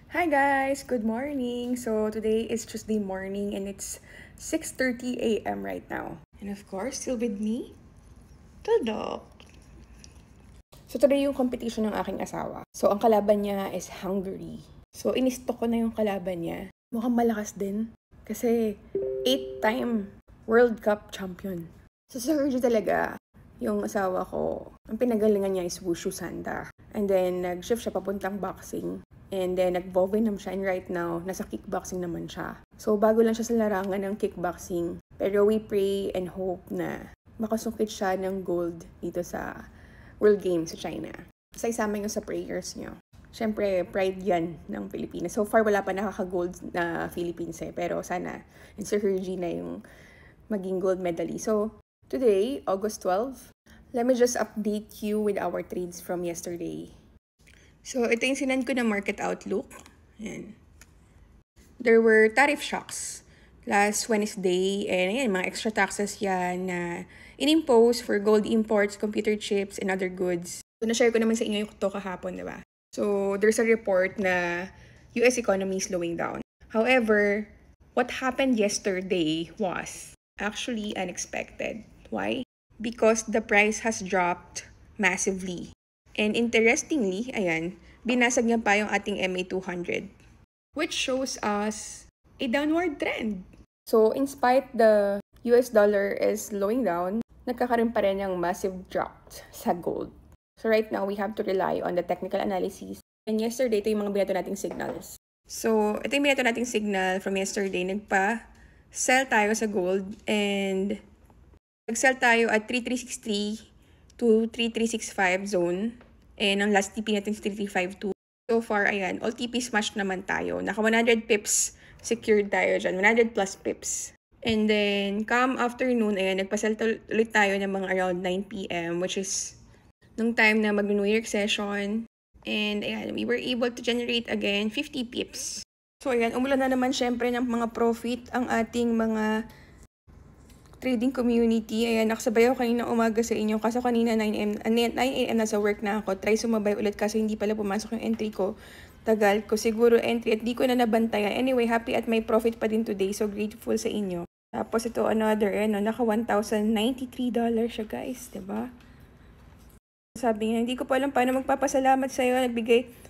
Hi guys, good morning. So today is Tuesday morning and it's 6:30 a.m. right now. And of course, still with me, Tudok. So today yung competition ng aking asawa. So ang kalaban niya is Hungary. So inistock ko na yung kalaban niya. Mukhang malakas din kasi 8-time World Cup champion. So sa Hungary talaga, yung asawa ko, ang pinagalingan niya is Wushu Sanda. And then nag-shift siya papuntang boxing. And then, nag-Vietnam siya and right now, nasa kickboxing naman siya. So, bago lang siya sa larangan ng kickboxing. Pero we pray and hope na makasungkit siya ng gold dito sa World Games sa China. Sa isama nyo sa prayers nyo. Siyempre, pride yan ng Pilipinas. So far, wala pa nakaka-gold na Philippines Pero sana, and Sir Hergy na yung maging gold medalist. So, today, August 12, let me just update you with our trades from yesterday. So, ito yung sinend ko na market outlook. Ayan. There were tariff shocks last Wednesday. And ayan, mga extra taxes yan na in-impose for gold imports, computer chips, and other goods. So, na-share ko naman sa inyo yung ito kahapon, diba? So, there's a report na US economy is slowing down. However, what happened yesterday was actually unexpected. Why? Because the price has dropped massively. And interestingly, ayan, binasag niya pa yung ating MA200, which shows us a downward trend. So, in spite the US dollar is slowing down, nagkakaroon pa rin ng massive drop sa gold. So, right now, we have to rely on the technical analysis. And yesterday, ito yung mga binato nating signals. So, ito yung binato nating signal from yesterday. Nagpa-sell tayo sa gold and nag-sell tayo at 3363 to 3365 zone. And ang last TP natin is 3352. So far, ayan, all TP smash naman tayo. Naka 100 pips secured tayo dyan. 100 plus pips. And then, come afternoon, ayan, nagpasell ulit tayo ng mga around 9 p.m. which is nung time na mag-New Year session. And ayan, we were able to generate again 50 pips. So ayan, umulan na naman syempre ng mga profit ang ating mga trading community. Ayan, nakasabay ako kanina umaga sa inyo. Kaso kanina 9 a.m. nasa work na ako. Try sumabay ulit kasi hindi pala pumasok yung entry ko. Tagal ko siguro entry at di ko na nabantayan. Anyway, happy at may profit pa din today. So grateful sa inyo. Tapos ito another, naka $1,093 siya guys. Diba? Sabi niya, hindi ko pa alam paano magpapasalamat sa'yo.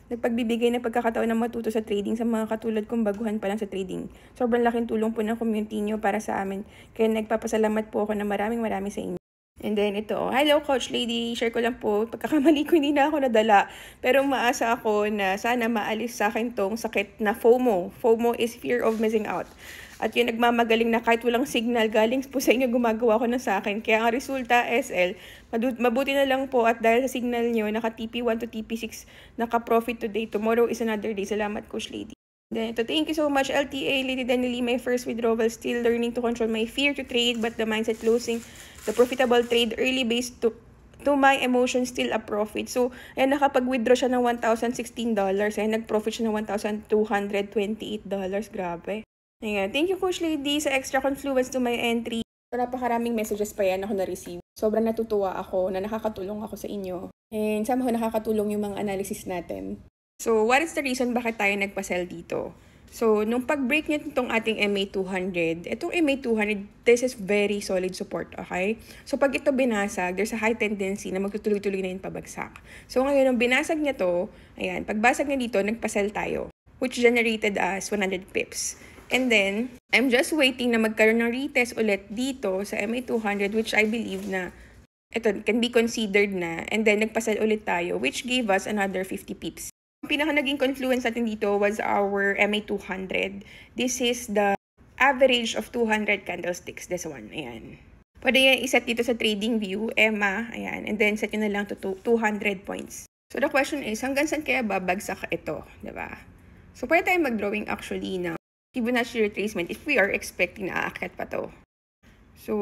Nagpagbibigay ng pagkakataon na matuto sa trading sa mga katulad kong baguhan pa lang sa trading. Sobrang laking tulong po ng community nyo para sa amin. Kaya nagpapasalamat po ako na maraming sa inyo. And then ito, hello Coach Lady, share ko lang po, pagkakamali ko hindi na ako nadala. Pero umaasa ako na sana maalis sa akin tong sakit na FOMO. FOMO is fear of missing out. At yun nagmamagaling na kahit walang signal, galing po sa inyo gumagawa ko na sa akin. Kaya ang resulta, SL, mabuti na lang po at dahil sa signal nyo, naka TP1 to TP6, naka-profit today. Tomorrow is another day. Salamat, Coach Lady. Then ito, thank you so much, LTA, Lady Danily, my first withdrawal, still learning to control my fear to trade, but the mindset closing the profitable trade early based to my emotion, still a profit. So, ayan, nakapag-withdraw siya ng $1,016. Ayan, nag-profit siya ng $1,228. Grabe. Ayan, thank you Coach Lady sa extra confluence to my entry. So, napakaraming messages pa yan ako na-receive. Sobrang natutuwa ako na nakakatulong ako sa inyo. And somehow nakakatulong yung mga analysis natin. So, what is the reason bakit tayo nagpa-sell dito? So, nung pag-break niya itong ating MA200, itong MA200, this is very solid support, okay? So, pag ito binasag, there's a high tendency na magtutuloy-tuloy na yung pabagsak. So, ngayon, nung binasag niya to, ayan, pagbasag niya dito, nagpa-sell tayo, which generated us 100 pips. And then, I'm just waiting na magkaroon ng retest ulit dito sa MA200, which I believe na ito can be considered na. And then, nagpa-sell ulit tayo, which gave us another 50 pips. Ang pinaka naging confluence natin dito was our MA200. This is the average of 200 candlesticks. This one, ayan. Pwede yan iset dito sa trading view, EMA, ayan. And then, set nyo na lang to 200 points. So, the question is, hanggang saan kaya babagsak ito, diba? So, pwede tayong mag-drawing actually na Fibonacci retracement if we are expecting na aakyat pa to. So,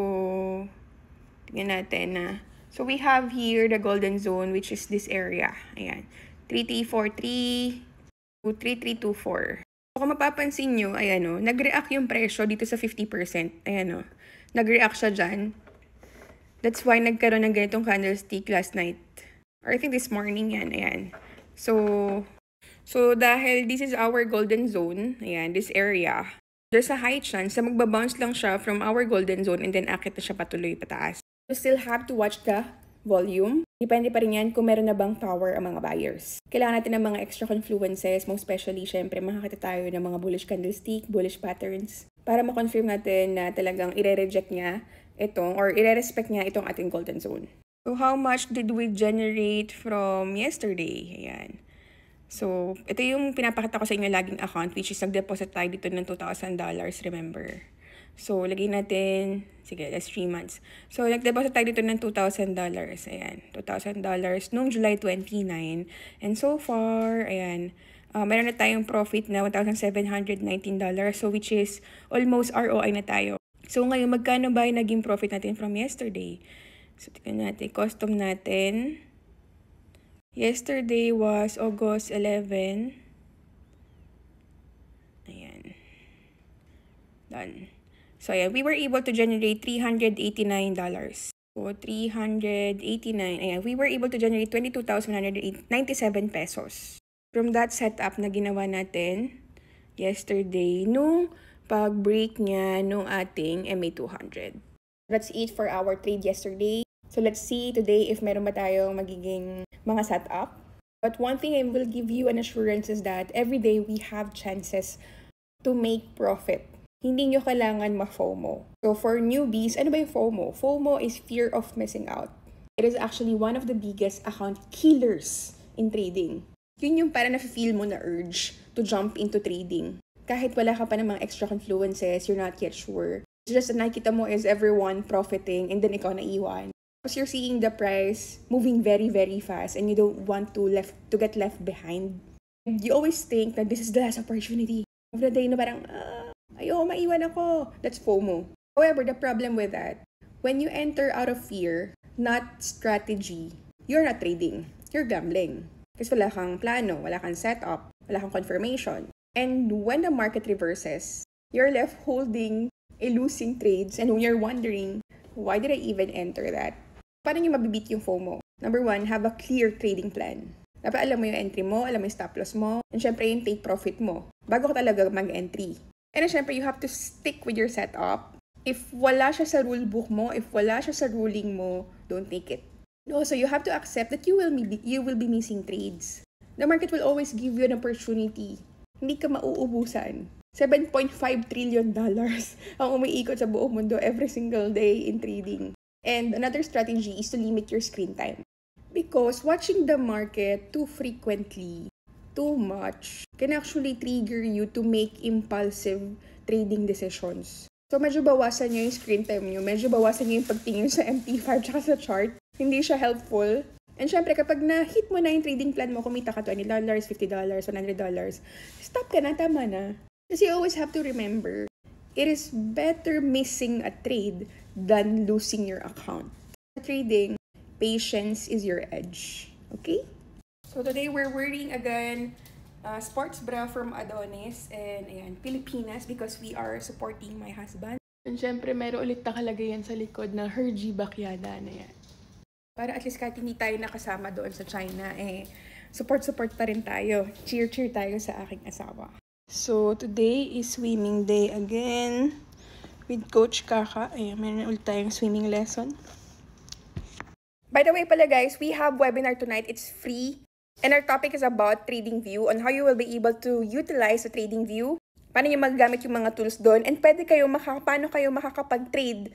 tingnan natin na. So, we have here the golden zone, which is this area. Ayan. 3343 to 3324. So, kung mapapansin nyo, ayan o, nag-react yung presyo dito sa 50%. Ayan o, nag-react siya dyan. That's why nagkaroon ng ganitong candlestick last night. Or I think this morning yan, ayan. So, So, dahil this is our golden zone, ayan, this area, there's a high chance na magbabounce lang siya from our golden zone and then akit na siya patuloy pataas. You still have to watch the volume. Depende pa rin yan kung meron na bang power ang mga buyers. Kailangan natin ng mga extra confluences, most especially, syempre, makakita tayo ng mga bullish candlestick, bullish patterns, para ma-confirm natin na talagang ire-reject niya itong, or ire-respect niya itong ating golden zone. So, how much did we generate from yesterday? Ayan. So, ito yung pinapakita ko sa inyo laging account, which is nag-deposit tayo dito ng $2,000, remember? So, lagay natin, sige, that's 3 months. So, nag-deposit tayo dito ng $2,000. Ayan, $2,000 noong July 29. And so far, ayan, meron na tayong profit na $1,719. So, which is almost ROI na tayo. So, ngayon, magkano ba yung naging profit natin from yesterday? So, tignan natin, custom natin. Yesterday was August 11. Ayan. Done. So, ayan, we were able to generate $389. So, 389. Ayan, we were able to generate 22,197 pesos. From that setup na ginawa natin yesterday, nung pag-break niya nung ating MA200. That's it for our trade yesterday. So, let's see today if meron ba tayong magiging mga setup. But one thing I will give you an assurance is that every day we have chances to make profit. Hindi nyo kailangan ma-FOMO. So, for newbies, ano ba yung FOMO? FOMO is fear of missing out. It is actually one of the biggest account killers in trading. Yun yung parang na-feel mo na urge to jump into trading. Kahit wala ka pa ng mga extra confluences, you're not yet sure. It's just that nakikita mo is everyone profiting and then ikaw naiwan. Because you're seeing the price moving very, very fast and you don't want to get left behind. And you always think that this is the last opportunity. Every day na parang, ayoko, maiwan ako. That's FOMO. However, the problem with that, when you enter out of fear, not strategy, you're not trading. You're gambling. Kasi wala kang plano, wala kang setup, wala kang confirmation. And when the market reverses, you're left holding a losing trades and you're wondering, why did I even enter that? Paano nyo mabibit yung FOMO? Number one, have a clear trading plan. Dapat alam mo yung entry mo, alam mo yung stop loss mo, and syempre yung take profit mo, bago ka talaga mag-entry. And then syempre, you have to stick with your setup. If wala siya sa rule book mo, if wala siya sa ruling mo, don't take it. No, so you have to accept that you will be missing trades. The market will always give you an opportunity. Hindi ka mauubusan. $7.5 trillion ang umiikot sa buong mundo every single day in trading. And another strategy is to limit your screen time. Because watching the market too frequently, too much, can actually trigger you to make impulsive trading decisions. So medyo bawasan nyo yung screen time nyo, medyo bawasan nyo yung pagtingin sa MT5 tsaka sa chart. Hindi siya helpful. And syempre, kapag na-hit mo na yung trading plan mo, kumita ka $20, $50, $100, stop ka na, tama na. Kasi you always have to remember, it is better missing a trade than losing your account. Trading, patience is your edge. Okay? So today we're wearing again sports bra from Adonis and ayan, Pilipinas because we are supporting my husband. And syempre, meron ulit nakalagay yan sa likod na Hergy Bakyada na yan. Para at least kahit hindi tayo nakasama doon sa China, support pa rin tayo. Cheer tayo sa aking asawa. So, today is swimming day again with Coach Kaka. Ayan, meron ulit tayong swimming lesson. By the way pala guys, we have webinar tonight. It's free. And our topic is about TradingView, on how you will be able to utilize the TradingView. Paano nyo magagamit yung mga tools doon. And paano kayo makakapag-trade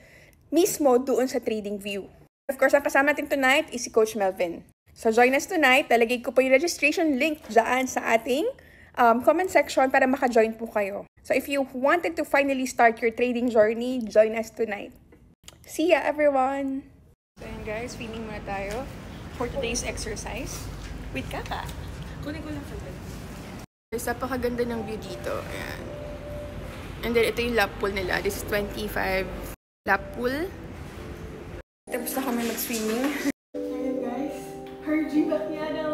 mismo doon sa TradingView. Of course, ang kasama natin tonight is si Coach Melvin. So, join us tonight. Lalagay ko po yung registration link dyan sa ating comment section para maka-join po kayo. So, if you wanted to finally start your trading journey, join us tonight. See ya, everyone! So, ayan guys, feeling muna tayo for today's exercise with Kaka. Kunin ko lang sa bed. Guys, napakaganda ng view dito. Ayan. And then, ito yung lap pool nila. This is 25 lap pool. Tapos na kami mag-swimming. Ayan guys, Hergy Bakyada